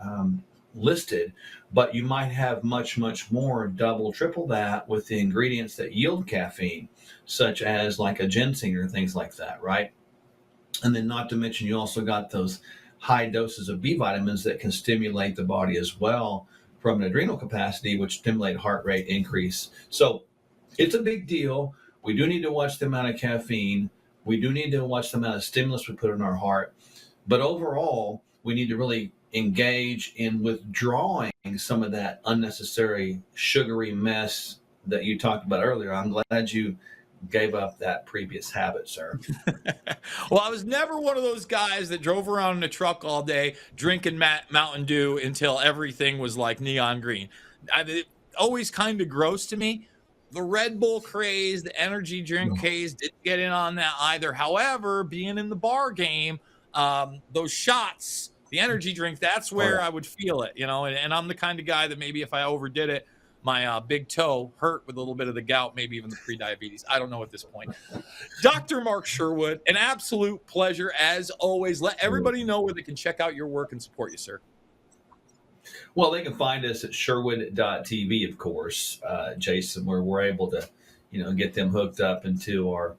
listed, but you might have much, much more, double, triple that with the ingredients that yield caffeine, such as like a ginseng or things like that, right? And then not to mention, you also got those high doses of B vitamins that can stimulate the body as well from an adrenal capacity, which stimulate heart rate increase. So it's a big deal. We do need to watch the amount of caffeine. We do need to watch the amount of stimulus we put in our heart. But overall, we need to really engage in withdrawing some of that unnecessary sugary mess that you talked about earlier. I'm glad you gave up that previous habit, sir. Well, I was never one of those guys that drove around in a truck all day drinking Mountain Dew until everything was like neon green. It always kind of gross to me. The Red Bull craze, the energy drink craze didn't get in on that either. However, being in the bar game, those shots, the energy drink, that's where I would feel it, and I'm the kind of guy that maybe if I overdid it, my big toe hurt with a little bit of the gout, maybe even the pre-diabetes. I don't know at this point. Dr. Mark Sherwood, an absolute pleasure as always. Let everybody know where they can check out your work and support you, sir. Well, they can find us at sherwood.tv, of course, Jason, where we're able to, get them hooked up into our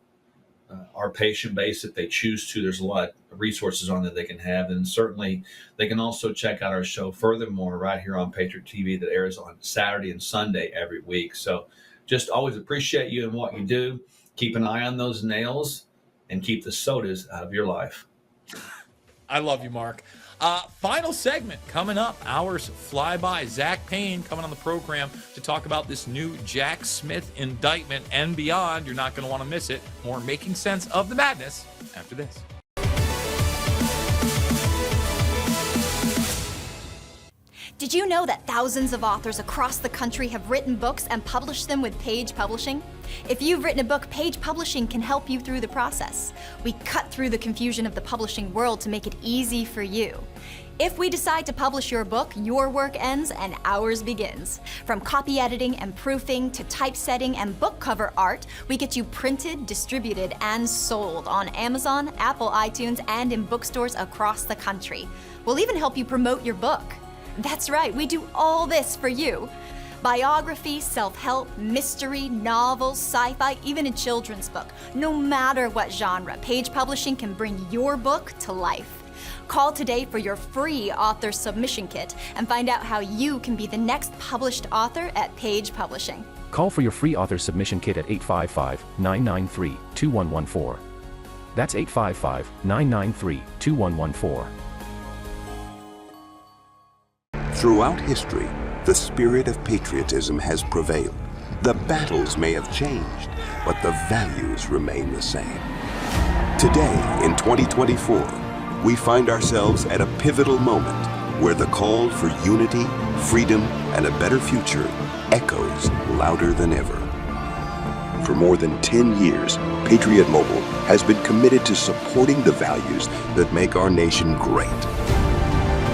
patient base if they choose to. There's a lot of resources on that they can have. And certainly they can also check out our show furthermore right here on Patriot TV that airs on Saturday and Sunday every week. So just always appreciate you and what you do. Keep an eye on those nails and keep the sodas out of your life. I love you, Mark. Final segment coming up. Hours fly by. Zach Payne coming on the program to talk about this new Jack Smith indictment and beyond. You're not going to want to miss it. More Making Sense of the Madness after this. Did you know that thousands of authors across the country have written books and published them with Page Publishing? If you've written a book, Page Publishing can help you through the process. We cut through the confusion of the publishing world to make it easy for you. If we decide to publish your book, your work ends and ours begins. From copy editing and proofing to typesetting and book cover art, we get you printed, distributed, and sold on Amazon, Apple iTunes, and in bookstores across the country. We'll even help you promote your book. That's right, we do all this for you. Biography, self-help, mystery, novels, sci-fi, even a children's book. No matter what genre, Page Publishing can bring your book to life. Call today for your free author submission kit and find out how you can be the next published author at Page Publishing. Call for your free author submission kit at 855-993-2114. That's 855-993-2114. Throughout history, the spirit of patriotism has prevailed. The battles may have changed, but the values remain the same. Today, in 2024, we find ourselves at a pivotal moment where the call for unity, freedom, and a better future echoes louder than ever. For more than 10 years, Patriot Mobile has been committed to supporting the values that make our nation great.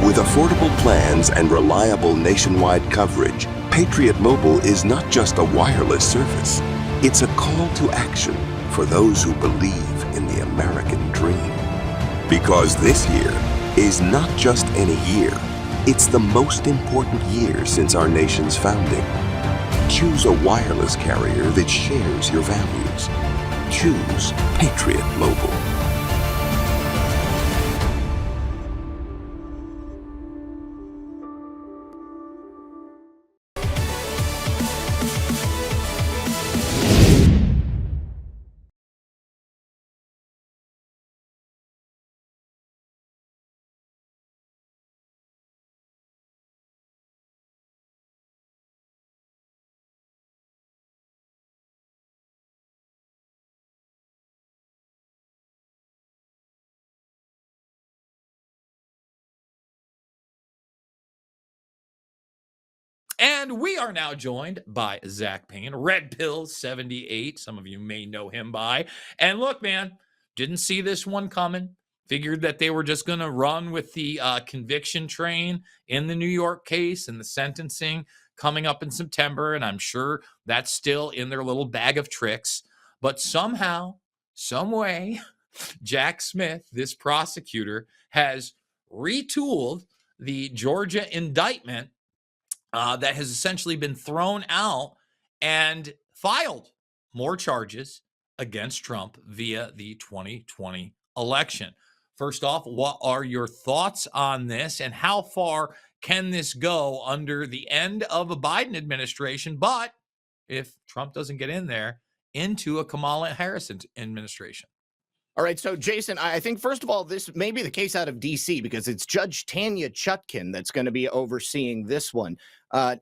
With affordable plans and reliable nationwide coverage, Patriot Mobile is not just a wireless service. It's a call to action for those who believe in the American dream. Because this year is not just any year, it's the most important year since our nation's founding. Choose a wireless carrier that shares your values. Choose Patriot Mobile. And we are now joined by Zach Payne, Red Pill 78. Some of you may know him by. And look, man, didn't see this one coming. Figured that they were just going to run with the conviction train in the New York case and the sentencing coming up in September. And I'm sure that's still in their little bag of tricks. But somehow, some way, Jack Smith, this prosecutor, has retooled the Georgia indictment that has essentially been thrown out and filed more charges against Trump via the 2020 election. First off, what are your thoughts on this, and how far can this go under the end of a Biden administration, but if Trump doesn't get in there, into a Kamala Harris administration? All right, so Jason, I think first of all, this may be the case out of D.C. because it's Judge Tanya Chutkin that's going to be overseeing this one.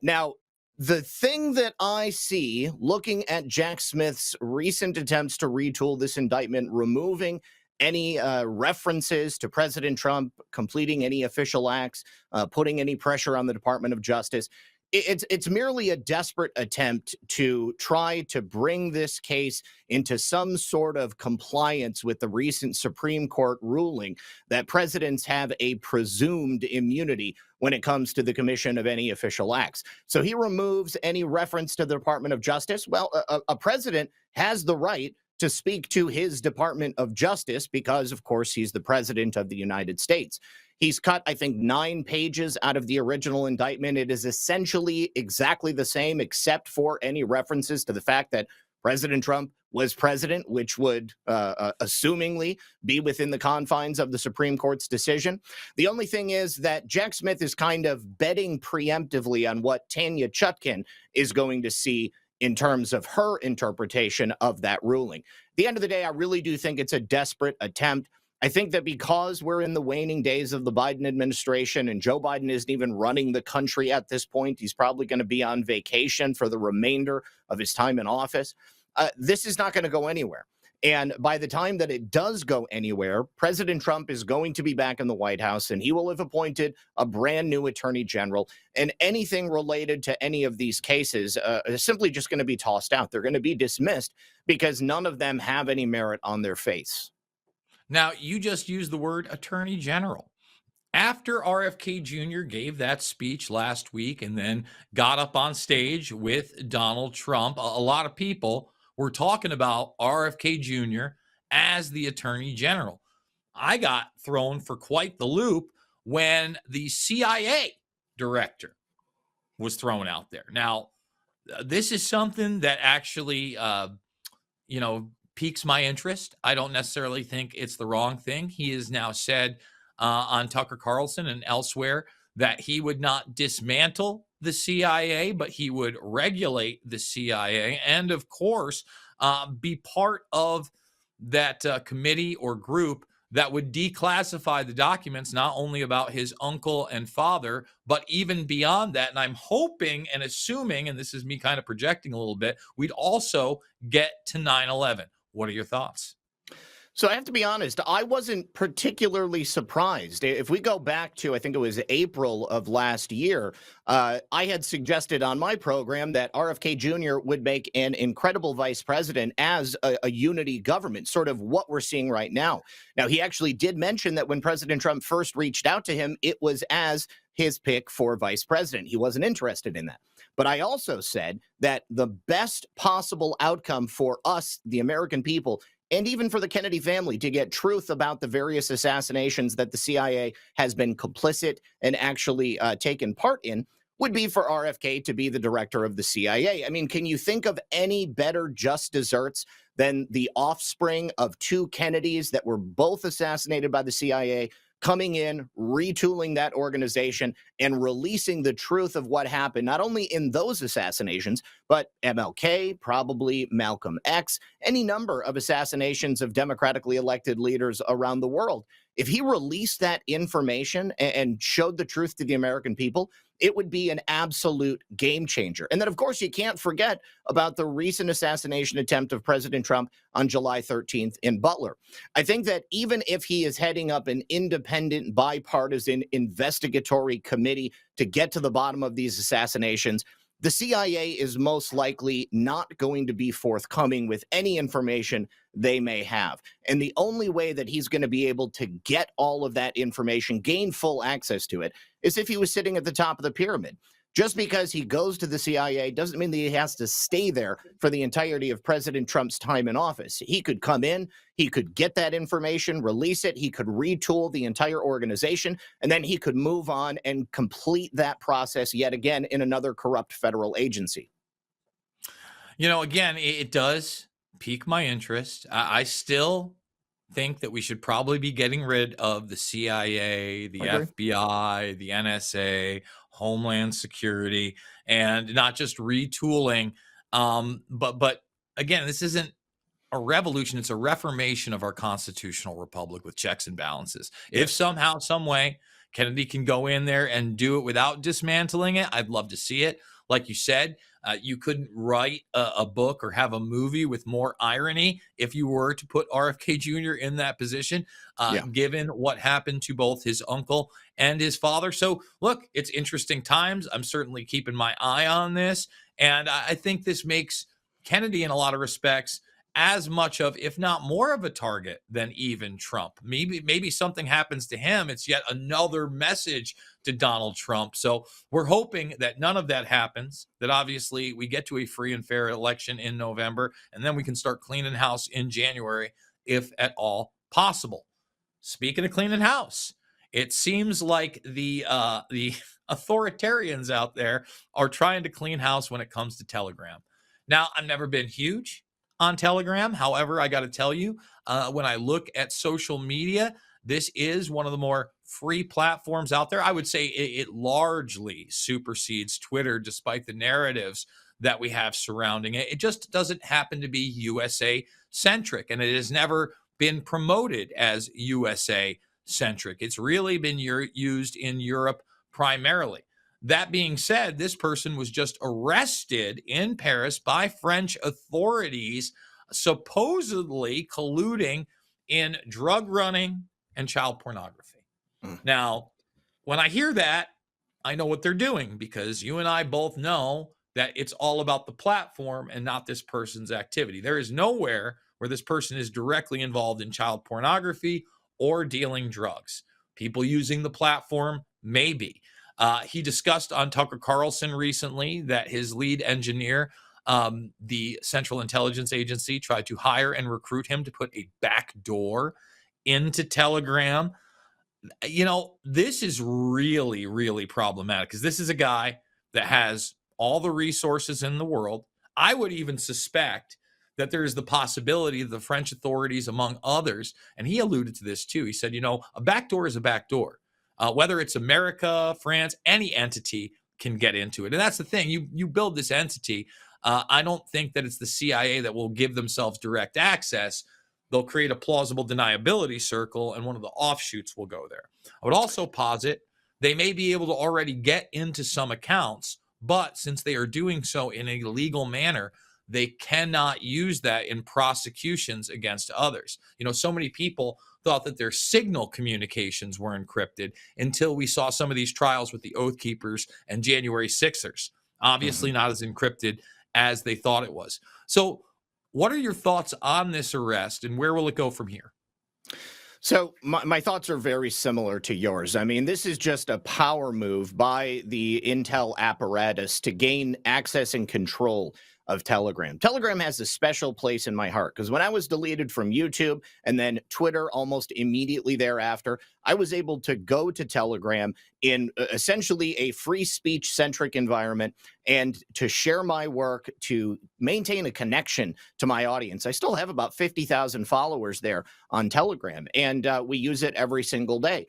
Now, the thing that I see looking at Jack Smith's recent attempts to retool this indictment, removing any references to President Trump, completing any official acts, putting any pressure on the Department of Justice, it's merely a desperate attempt to try to bring this case into some sort of compliance with the recent Supreme Court ruling that presidents have a presumed immunity when it comes to the commission of any official acts. So he removes any reference to the Department of Justice. Well, a president has the right to speak to his Department of Justice because, of course, he's the president of the United States. He's cut, I think, 9 pages out of the original indictment. It is essentially exactly the same, except for any references to the fact that President Trump was president, which would assumingly be within the confines of the Supreme Court's decision. The only thing is that Jack Smith is kind of betting preemptively on what Tanya Chutkin is going to see in terms of her interpretation of that ruling. At the end of the day, I really do think it's a desperate attempt. I think that because we're in the waning days of the Biden administration and Joe Biden isn't even running the country at this point, he's probably going to be on vacation for the remainder of his time in office. This is not going to go anywhere. And by the time that it does go anywhere, President Trump is going to be back in the White House and he will have appointed a brand new attorney general. And anything related to any of these cases is simply just going to be tossed out. They're going to be dismissed because none of them have any merit on their face. Now, you just used the word attorney general. After RFK Jr. gave that speech last week and then got up on stage with Donald Trump, a lot of people were talking about RFK Jr. as the attorney general. I got thrown for quite the loop when the CIA director was thrown out there. Now, this is something that actually, piques my interest. I don't necessarily think it's the wrong thing. He has now said on Tucker Carlson and elsewhere that he would not dismantle the CIA, but he would regulate the CIA and, of course, be part of that committee or group that would declassify the documents, not only about his uncle and father, but even beyond that. And I'm hoping and assuming, and this is me kind of projecting a little bit, we'd also get to 9/11. What are your thoughts? So I have to be honest, I wasn't particularly surprised. If we go back to, I think it was April of last year, I had suggested on my program that RFK Jr. would make an incredible vice president as a unity government, sort of what we're seeing right now. Now, he actually did mention that when President Trump first reached out to him, it was as his pick for vice president. He wasn't interested in that. But I also said that the best possible outcome for us, the American people, and even for the Kennedy family to get truth about the various assassinations that the CIA has been complicit and actually taken part in, would be for RFK to be the director of the CIA. I mean, can you think of any better just desserts than the offspring of two Kennedys that were both assassinated by the CIA, coming in, retooling that organization, and releasing the truth of what happened, not only in those assassinations, but MLK, probably Malcolm X, any number of assassinations of democratically elected leaders around the world. If he released that information and showed the truth to the American people, it would be an absolute game changer. And then, of course, you can't forget about the recent assassination attempt of President Trump on July 13th in Butler. I think that even if he is heading up an independent, bipartisan investigatory committee to get to the bottom of these assassinations, the CIA is most likely not going to be forthcoming with any information they may have. And the only way that he's going to be able to get all of that information, gain full access to it, is if he was sitting at the top of the pyramid. Just because he goes to the CIA doesn't mean that he has to stay there for the entirety of President Trump's time in office. He could come in, he could get that information, release it, he could retool the entire organization, and then he could move on and complete that process yet again in another corrupt federal agency. You know, again, it does pique my interest. I still think that we should probably be getting rid of the CIA, the FBI, the NSA, Homeland Security, and not just retooling. But again, this isn't a revolution. It's a reformation of our constitutional republic with checks and balances. If somehow, some way, Kennedy can go in there and do it without dismantling it, I'd love to see it. Like you said, you couldn't write a book or have a movie with more irony if you were to put RFK Jr. in that position, given what happened to both his uncle and his father. So, look, it's interesting times. I'm certainly keeping my eye on this. And I think this makes Kennedy, in a lot of respects, as much of, if not more of a target than even Trump. Maybe something happens to him. It's yet another message to Donald Trump. So we're hoping that none of that happens, that obviously we get to a free and fair election in November, and then we can start cleaning house in January, if at all possible. Speaking of cleaning house, it seems like the authoritarians out there are trying to clean house when it comes to Telegram. Now, I've never been huge on Telegram. However, I got to tell you, when I look at social media, this is one of the more free platforms out there. I would say it largely supersedes Twitter, despite the narratives that we have surrounding it. It just doesn't happen to be USA centric, and it has never been promoted as USA centric. It's really been used in Europe primarily. That being said, this person was just arrested in Paris by French authorities, supposedly colluding in drug running and child pornography. Now, when I hear that, I know what they're doing, because you and I both know that it's all about the platform and not this person's activity. There is nowhere where this person is directly involved in child pornography or dealing drugs. People using the platform, maybe. He discussed on Tucker Carlson recently that his lead engineer, the Central Intelligence Agency, tried to hire and recruit him to put a backdoor into Telegram. You know, this is really, really problematic, because this is a guy that has all the resources in the world. I would even suspect that there is the possibility that the French authorities, among others, and he alluded to this too. He said, you know, a backdoor is a backdoor. Whether it's America, France, any entity, can get into it. And that's the thing. You build this entity. I don't think that it's the CIA that will give themselves direct access. They'll create a plausible deniability circle, and one of the offshoots will go there. I would also posit they may be able to already get into some accounts, but since they are doing so in a legal manner, they cannot use that in prosecutions against others. So many people thought that their signal communications were encrypted until we saw some of these trials with the Oath Keepers and January 6ers. Obviously not as encrypted as they thought it was. So what are your thoughts on this arrest, and where will it go from here? So my thoughts are very similar to yours. I mean, this is just a power move by the Intel apparatus to gain access and control of Telegram. Telegram has a special place in my heart because when I was deleted from YouTube and then Twitter almost immediately thereafter, I was able to go to Telegram in essentially a free speech centric environment and to share my work, to maintain a connection to my audience. I still have about 50,000 followers there on Telegram, and we use it every single day.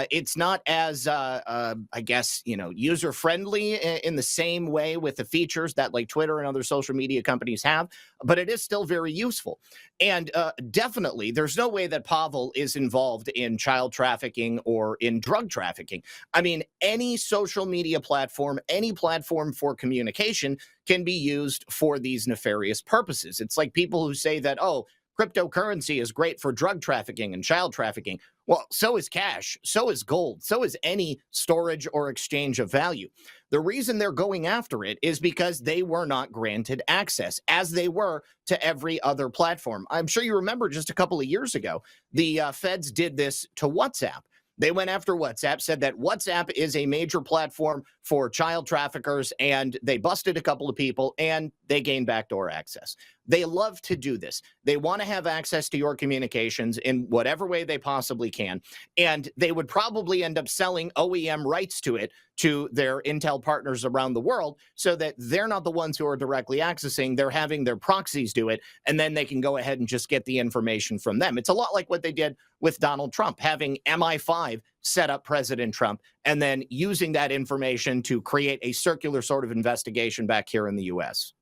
It's not as, I guess, user friendly in the same way with the features that like Twitter and other social media companies have, but it is still very useful. And definitely, there's no way that Pavel is involved in child trafficking or in drug trafficking. I mean, any social media platform, any platform for communication can be used for these nefarious purposes. It's like people who say that, oh, cryptocurrency is great for drug trafficking and child trafficking. Well, so is cash, so is gold, so is any storage or exchange of value. The reason they're going after it is because they were not granted access, as they were to every other platform. I'm sure you remember just a couple of years ago, the feds did this to WhatsApp. They went after WhatsApp, said that WhatsApp is a major platform for child traffickers, and they busted a couple of people, and they gained backdoor access. They love to do this. They want to have access to your communications in whatever way they possibly can, and they would probably end up selling OEM rights to it to their Intel partners around the world so that they're not the ones who are directly accessing. They're having their proxies do it, and then they can go ahead and just get the information from them. It's a lot like what they did with Donald Trump, having MI5 set up President Trump and then using that information to create a circular sort of investigation back here in the U.S.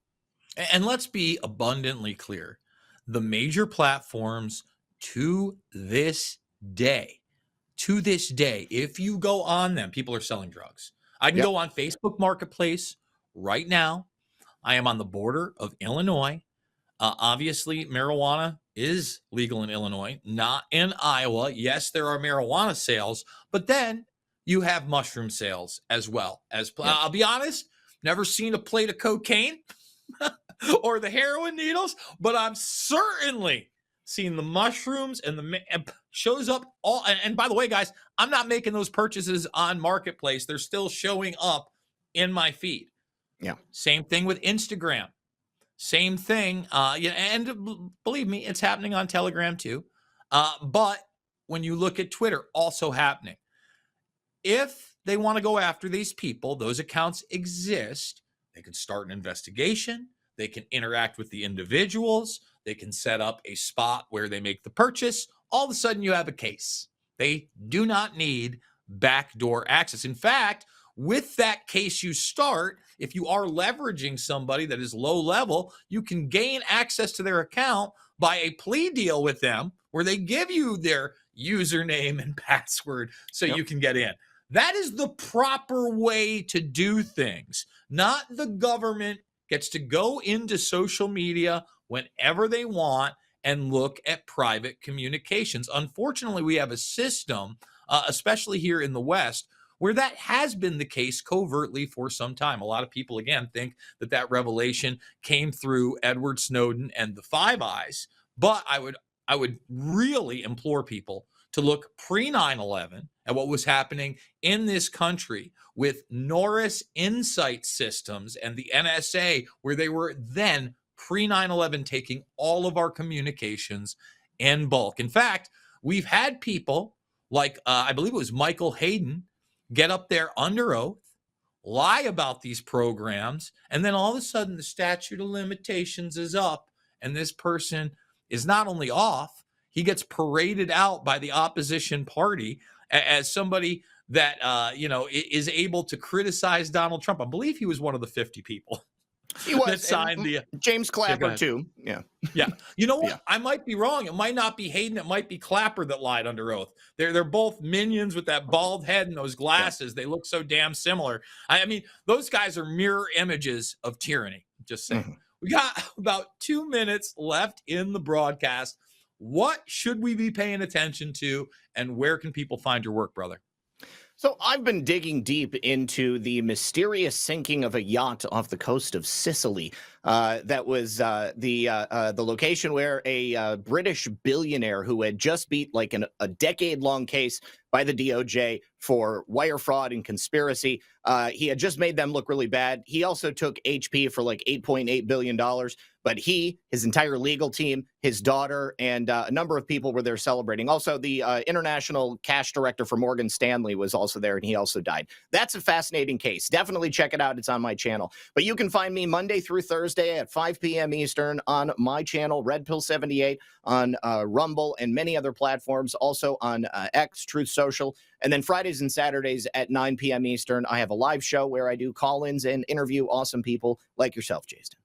And let's be abundantly clear. The major platforms to this day, if you go on them, people are selling drugs. I can go on Facebook Marketplace right now. I am on the border of Illinois. Obviously, marijuana is legal in Illinois, not in Iowa. Yes, there are marijuana sales, but then you have mushroom sales as well. I'll be honest, never seen a plate of cocaine or the heroin needles, but I'm certainly seen the mushrooms and shows up all. And by the way, guys, I'm not making those purchases on Marketplace. They're still showing up in my feed. Yeah. Same thing with Instagram. Same thing. And believe me, it's happening on Telegram too. But when you look at Twitter, also happening. If they want to go after these people, those accounts exist. They can start an investigation. They can interact with the individuals. They can set up a spot where they make the purchase. All of a sudden, you have a case. They do not need backdoor access. In fact, with that case you start, if you are leveraging somebody that is low level, you can gain access to their account by a plea deal with them where they give you their username and password so you can get in. That is the proper way to do things. Not the government gets to go into social media whenever they want and look at private communications. Unfortunately, we have a system, especially here in the West, where that has been the case covertly for some time. A lot of people, again, think that revelation came through Edward Snowden and the Five Eyes. But I would really implore people to look pre-9/11 at what was happening in this country with Norris Insight Systems and the NSA, where they were then pre-9/11 taking all of our communications in bulk. In fact, we've had people like, I believe it was Michael Hayden, get up there under oath, lie about these programs, and then all of a sudden the statute of limitations is up, and this person is not only off, he gets paraded out by the opposition party as somebody that is able to criticize Donald Trump. I believe he was one of the 50 people He was that signed the James go Clapper ahead. too. Yeah. Yeah. You know what? Yeah. I might be wrong. It might not be Hayden. It might be Clapper that lied under oath. They're both minions with that bald head and those glasses. They look so damn similar. I mean, those guys are mirror images of tyranny. Just saying. We got about 2 minutes left in the broadcast. What should we be paying attention to, and where can people find your work, brother? So I've been digging deep into the mysterious sinking of a yacht off the coast of Sicily. That was the location where a British billionaire who had just beat like a decade-long case by the DOJ for wire fraud and conspiracy. He had just made them look really bad. He also took HP for like $8.8 billion. But he, his entire legal team, his daughter, and a number of people were there celebrating. Also, the international cash director for Morgan Stanley was also there, and he also died. That's a fascinating case. Definitely check it out. It's on my channel. But you can find me Monday through Thursday at 5 p.m. Eastern on my channel, Red Pill 78, on Rumble and many other platforms. Also on X, Truth Social. And then Fridays and Saturdays at 9 p.m. Eastern, I have a live show where I do call-ins and interview awesome people like yourself, Jason.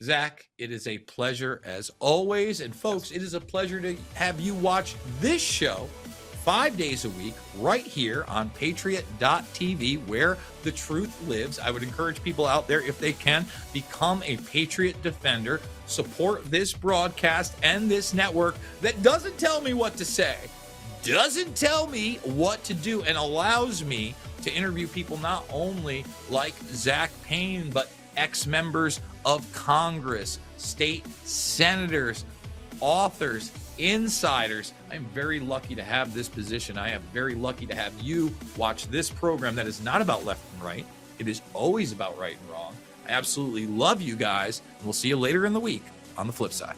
Zach, it is a pleasure as always. And folks, it is a pleasure to have you watch this show 5 days a week right here on patriot.tv, where the truth lives. I would encourage people out there, if they can, become a Patriot Defender. Support this broadcast and this network that doesn't tell me what to say, doesn't tell me what to do, and allows me to interview people not only like Zach Payne, but ex-members of Congress, state senators, authors, insiders. I'm very lucky to have this position. I am very lucky to have you watch this program that is not about left and right. It is always about right and wrong. I absolutely love you guys, and we'll see you later in the week on the flip side.